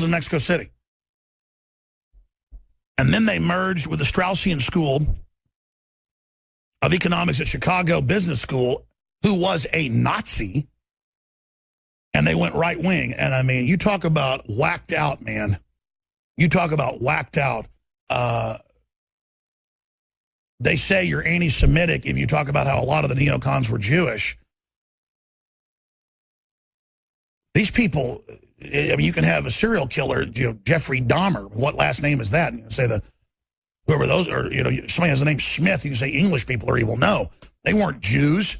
in Mexico City. And then they merged with the Straussian School of Economics at Chicago Business School, who was a Nazi, and they went right-wing. And, I mean, you talk about whacked out, man. You talk about whacked out. They say you're anti-Semitic if you talk about how a lot of the neocons were Jewish. These people, I mean, you can have a serial killer, Jeffrey Dahmer. What last name is that? And you say whoever those are, somebody has the name Smith, you can say English people are evil. No, they weren't Jews.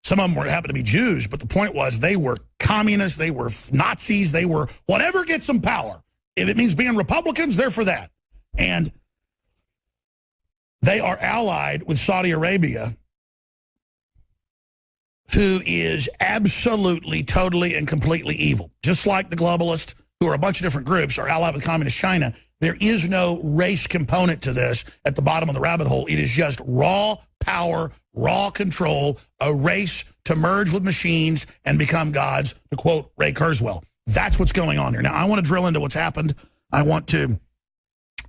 Some of them happened to be Jews, but the point was they were communists, they were Nazis, they were whatever gets them power. If it means being Republicans, they're for that. And they are allied with Saudi Arabia, who is absolutely, totally, and completely evil. Just like the globalists, who are a bunch of different groups, are allied with Communist China. There is no race component to this at the bottom of the rabbit hole. It is just raw power, raw control, a race to merge with machines and become gods, to quote Ray Kurzweil. That's what's going on here. Now, I want to drill into what's happened. I want to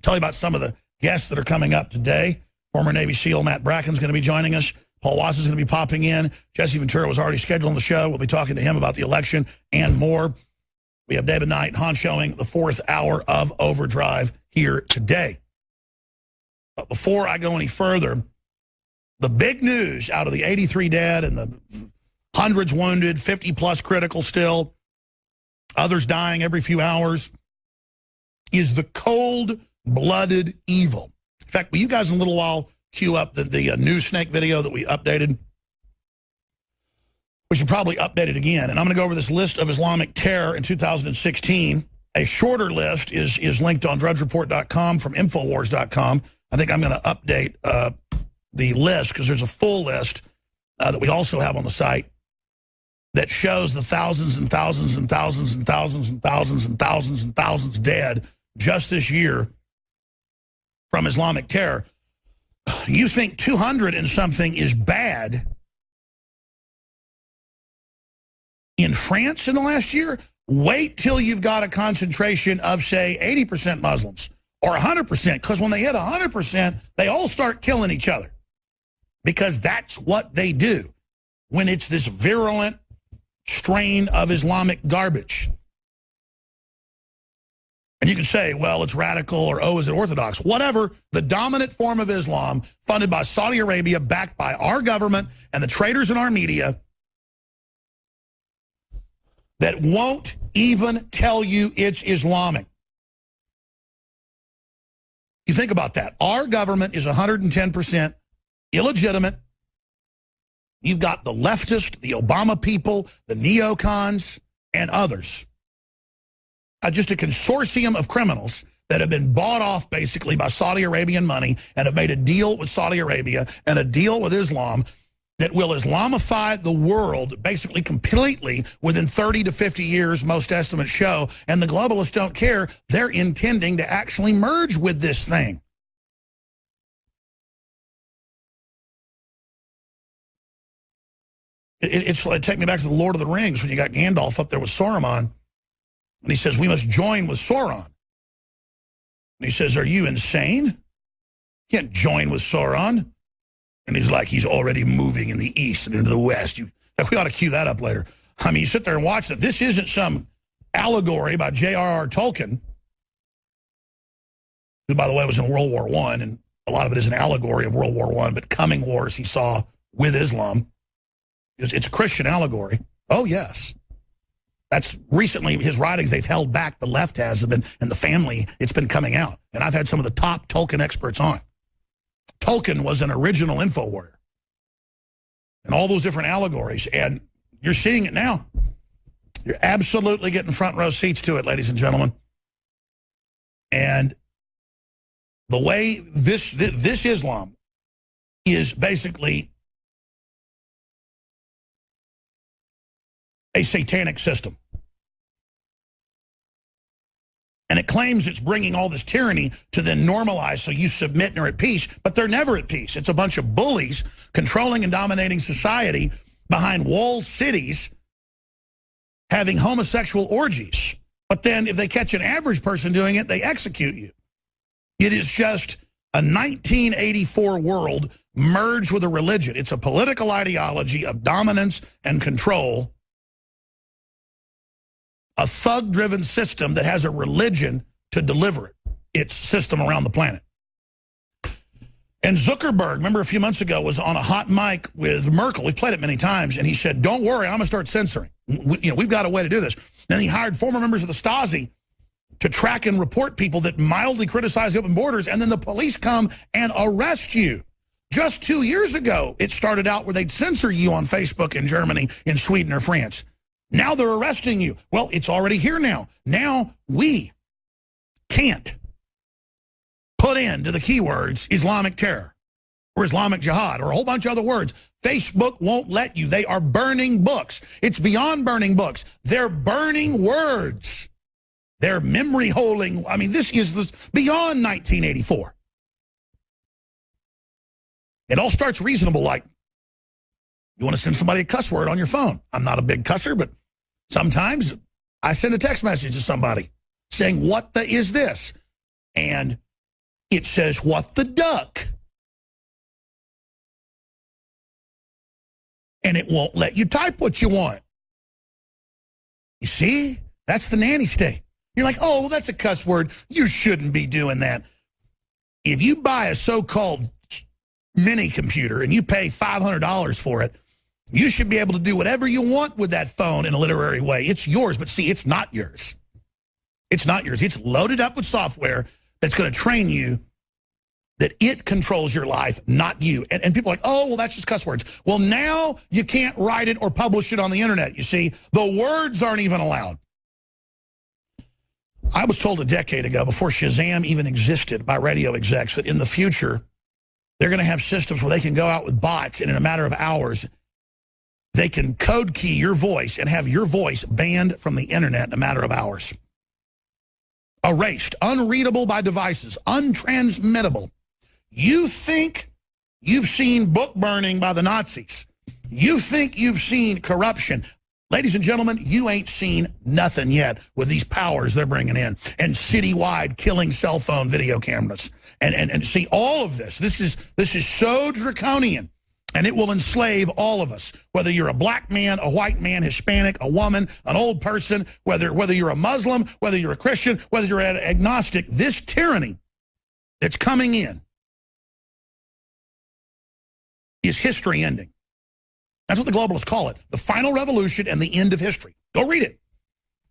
tell you about some of the guests that are coming up today. Former Navy SEAL Matt Bracken's going to be joining us. Paul Watts is going to be popping in. Jesse Ventura was already scheduled on the show. We'll be talking to him about the election and more. We have David Knight, Han showing the 4th hour of Overdrive here today. But before I go any further, the big news out of the 83 dead and the hundreds wounded, 50-plus critical still, others dying every few hours, is the cold-blooded evil. In fact, will you guys in a little while cue up the News Snake video that we updated? We should probably update it again. And I'm going to go over this list of Islamic terror in 2016. A shorter list is linked on drudgereport.com from Infowars.com. I think I'm going to update the list because there's a full list that we also have on the site that shows the thousands and thousands and thousands and thousands and thousands and thousands and thousands dead just this year from Islamic terror. You think 200 and something is bad in France in the last year? Wait till you've got a concentration of, say, 80% Muslims or 100%, because when they hit 100%, they all start killing each other because that's what they do when it's this virulent strain of Islamic garbage. And you can say, well, it's radical, or, oh, is it orthodox? Whatever, the dominant form of Islam, funded by Saudi Arabia, backed by our government and the traitors in our media, that won't even tell you it's Islamic. You think about that. Our government is 110% illegitimate. You've got the leftist, the Obama people, the neocons, and others. Just a consortium of criminals that have been bought off basically by Saudi Arabian money and have made a deal with Saudi Arabia and a deal with Islam that will Islamify the world basically completely within 30 to 50 years, most estimates show. And the globalists don't care. They're intending to actually merge with this thing. It's like, take me back to the Lord of the Rings when you got Gandalf up there with Saruman. And he says, we must join with Sauron. And he says, are you insane? You can't join with Sauron. And he's like, he's already moving in the east and into the west. We ought to cue that up later. I mean, you sit there and watch it. This isn't some allegory by J.R.R. Tolkien, who, by the way, was in World War I, and a lot of it is an allegory of World War I, but coming wars he saw with Islam. It's a Christian allegory. Oh, yes. That's recently his writings, they've held back, the left has been, and the family, it's been coming out. And I've had some of the top Tolkien experts on. Tolkien was an original info warrior. And all those different allegories, and you're seeing it now. You're absolutely getting front row seats to it, ladies and gentlemen. And the way this Islam is basically a satanic system. And it claims it's bringing all this tyranny to then normalize so you submit and are at peace, but they're never at peace. It's a bunch of bullies controlling and dominating society behind walled cities having homosexual orgies. But then if they catch an average person doing it, they execute you. It is just a 1984 world merged with a religion. It's a political ideology of dominance and control, a thug-driven system that has a religion to deliver its system around the planet. And Zuckerberg, remember a few months ago, was on a hot mic with Merkel. We've played it many times, and he said, don't worry, I'm going to start censoring. We've got a way to do this. Then he hired former members of the Stasi to track and report people that mildly criticize the open borders, and then the police come and arrest you. Just 2 years ago, it started out where they'd censor you on Facebook in Germany, in Sweden, or France. Now they're arresting you. Well, it's already here now. Now we can't put into the keywords Islamic terror or Islamic jihad or a whole bunch of other words. Facebook won't let you. They are burning books. It's beyond burning books. They're burning words. They're memory holding. I mean, this is beyond 1984. It all starts reasonable, like you want to send somebody a cuss word on your phone. I'm not a big cusser, but sometimes I send a text message to somebody saying, what the is this? And it says, what the duck? And it won't let you type what you want. You see? That's the nanny state. You're like, oh, well, that's a cuss word. You shouldn't be doing that. If you buy a so-called mini computer and you pay $500 for it, you should be able to do whatever you want with that phone in a literary way. It's yours, but see, it's not yours. It's not yours. It's loaded up with software that's going to train you that it controls your life, not you. And people are like, oh, well, that's just cuss words. Well, now you can't write it or publish it on the internet, you see. The words aren't even allowed. I was told a decade ago, before Shazam even existed, by radio execs, that in the future, they're going to have systems where they can go out with bots, and in a matter of hours, they can code key your voice and have your voice banned from the internet in a matter of hours. Erased, unreadable by devices, untransmittable. You think you've seen book burning by the Nazis. You think you've seen corruption. Ladies and gentlemen, you ain't seen nothing yet with these powers they're bringing in and citywide killing cell phone video cameras. And see, all of this is so draconian, and it will enslave all of us, whether you're a black man, a white man, Hispanic, a woman, an old person, whether you're a Muslim, whether you're a Christian, whether you're an agnostic. This tyranny that's coming in is history ending. That's what the globalists call it, the final revolution and the end of history. Go read it.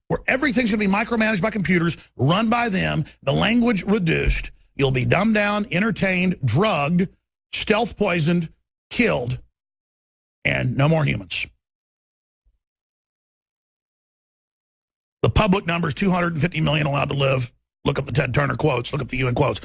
Where everything's going to be micromanaged by computers, run by them, the language reduced, you'll be dumbed down, entertained, drugged, stealth poisoned, killed, and no more humans. The public number is 250 million allowed to live. Look up the Ted Turner quotes, look up the UN quotes.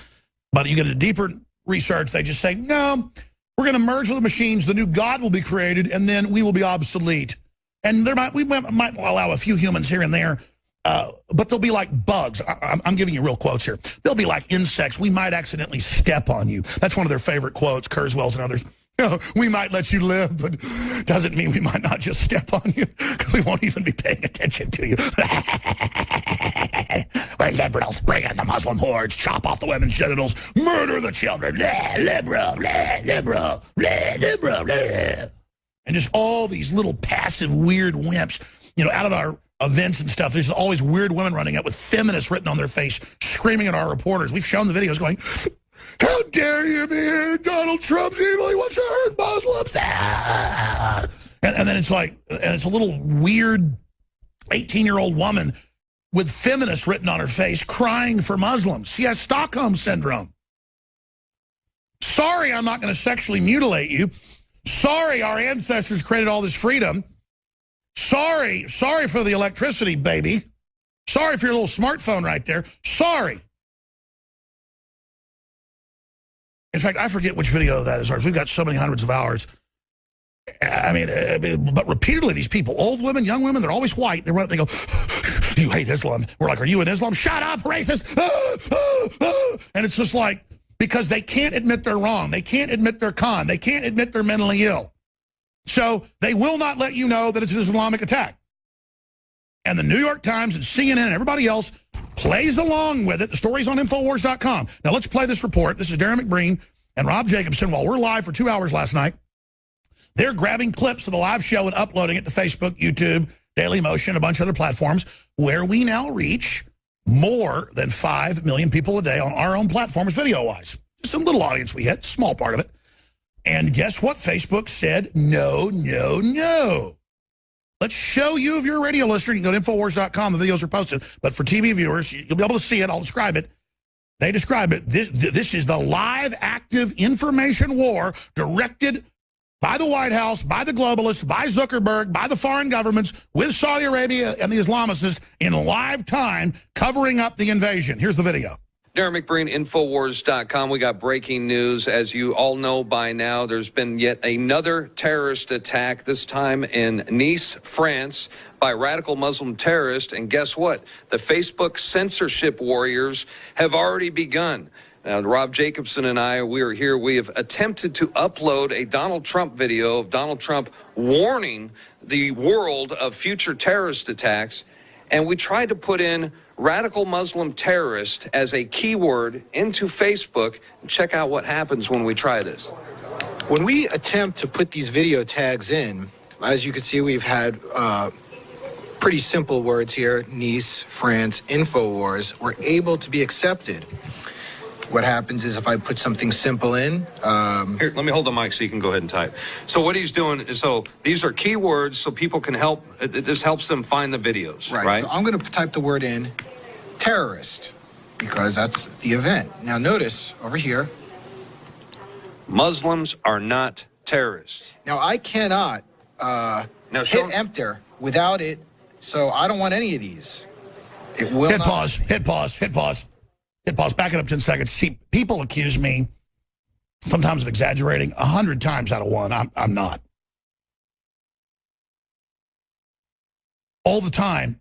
But you get a deeper research, they just say, no, we're going to merge with the machines, the new God will be created, and then we will be obsolete. And we might allow a few humans here and there, but they'll be like bugs. I'm giving you real quotes here. They'll be like insects. We might accidentally step on you. That's one of their favorite quotes, Kurzweil's and others. You know, we might let you live, but doesn't mean we might not just step on you, because we won't even be paying attention to you. We're liberals, bring in the Muslim hordes, chop off the women's genitals, murder the children, liberal, liberal, liberal. And just all these little passive, weird wimps, you know, out of our events and stuff. There's always weird women running out with feminists written on their face, screaming at our reporters. We've shown the videos going, how dare you be here? Donald Trump's evil. He wants to hurt Muslims. Ah. And then it's like, and it's a little weird 18-year-old woman with feminists written on her face crying for Muslims. She has Stockholm Syndrome. Sorry, I'm not going to sexually mutilate you. Sorry, our ancestors created all this freedom. Sorry for the electricity, baby. Sorry for your little smartphone right there. Sorry. In fact, I forget which video that is ours. We've got so many hundreds of hours. I mean, but repeatedly, these people, old women, young women, they're always white. They go, you hate Islam. We're like, are you in Islam? Shut up, racist. And it's just like, because they can't admit they're wrong. They can't admit they're con. They can't admit they're mentally ill. So they will not let you know that it's an Islamic attack. And the New York Times and CNN and everybody else plays along with it. The story's on Infowars.com. Now, let's play this report. This is Darren McBreen and Rob Jacobson. While we're live for 2 hours last night, they're grabbing clips of the live show and uploading it to Facebook, YouTube, Daily Motion, a bunch of other platforms, where we now reach more than 5 million people a day on our own platforms, video-wise. Just a little audience we hit, small part of it. And guess what? Facebook said, no, no, no. Let's show you if you're a radio listener. You can go to Infowars.com. The videos are posted. But for TV viewers, you'll be able to see it. I'll describe it. They describe it. This is the live, active information war directed by the White House, by the globalists, by Zuckerberg, by the foreign governments, with Saudi Arabia and the Islamists in live time, covering up the invasion. Here's the video. Darren McBreen, Infowars.com. We got breaking news. As you all know by now, there's been yet another terrorist attack, this time in Nice, France, by radical Muslim terrorists. And guess what? The Facebook censorship warriors have already begun. Now, Rob Jacobson and I, we are here. We have attempted to upload a Donald Trump video of Donald Trump warning the world of future terrorist attacks. And we tried to put in radical Muslim terrorist as a keyword into Facebook. Check out what happens when we try this. When we attempt to put these video tags in, as you can see, we've had pretty simple words here: Nice, France, Infowars. We're able to be accepted. What happens is if I put something simple in... Here, let me hold the mic so you can go ahead and type. So what he's doing is, so these are keywords so people can help, this helps them find the videos, right? So I'm going to type the word in, terrorist, because that's the event. Now notice, over here... Muslims are not terrorists. Now I cannot hit enter without it, so I don't want any of these. It will hit not... pause, hit pause, hit pause. Hit pause, back it up 10 seconds. See, people accuse me sometimes of exaggerating. 100 times out of 1, I'm not. All the time,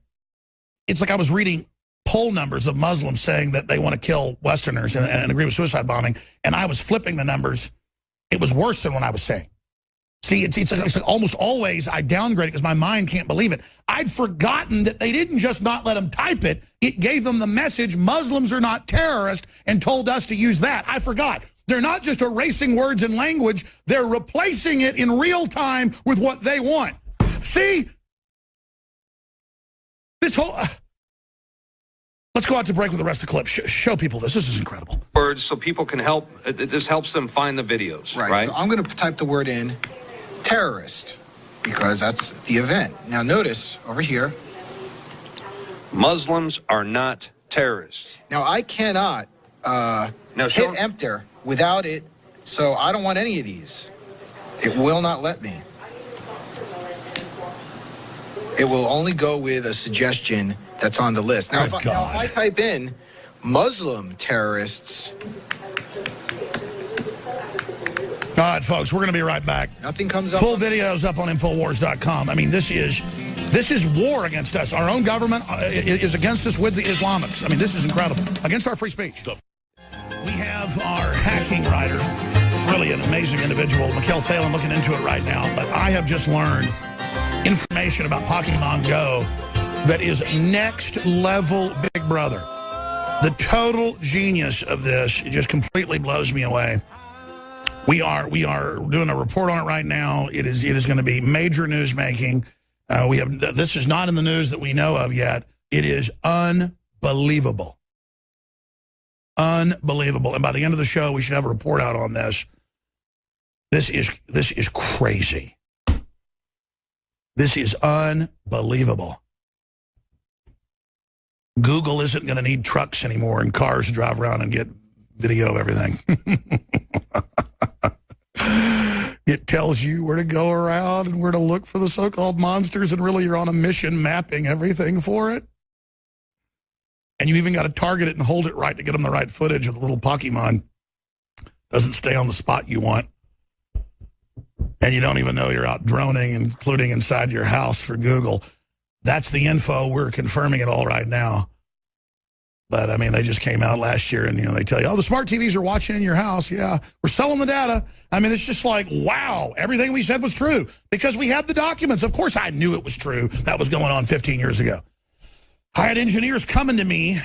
it's like I was reading poll numbers of Muslims saying that they want to kill Westerners and agree with suicide bombing, and I was flipping the numbers. It was worse than what I was saying. See, it's like almost always I downgrade it because my mind can't believe it. I'd forgotten that they didn't just not let them type it. It gave them the message, Muslims are not terrorists, and told us to use that. I forgot. They're not just erasing words and language. They're replacing it in real time with what they want. See? This whole... let's go out to break with the rest of the clip. Show people this. This is incredible. Words so people can help. This helps them find the videos, right? So I'm going to type the word in, terrorist, because that's the event. Now notice over here, Muslims are not terrorists. Now I cannot hit enter without it, so I don't want any of these. It will not let me. It will only go with a suggestion that's on the list. Now, if I type in Muslim terrorists... All right, folks, we're going to be right back. Nothing comes up. Full videos up on Infowars.com. I mean, this is war against us. Our own government is against us with the Islamics. I mean, this is incredible. Against our free speech. We have our hacking writer, really an amazing individual, Mikhail Thalen, looking into it right now. But I have just learned information about Pokemon Go that is next level Big Brother. The total genius of this, it just completely blows me away. We are doing a report on it right now. It is going to be major news making. This is not in the news that we know of yet. It is unbelievable. Unbelievable. And by the end of the show, we should have a report out on this. This is crazy. This is unbelievable. Google isn't going to need trucks anymore and cars to drive around and get video of everything. It tells you where to go around and where to look for the so-called monsters, and really you're on a mission mapping everything for it. And you even got to target it and hold it right to get them the right footage of the little Pokemon. Doesn't stay on the spot you want. And you don't even know you're out droning, including inside your house for Google. That's the info. We're confirming it all right now. But, I mean, they just came out last year and, you know, they tell you, oh, the smart TVs are watching in your house. Yeah, we're selling the data. I mean, it's just like, wow, everything we said was true because we had the documents. Of course I knew it was true. That was going on 15 years ago. I had engineers coming to me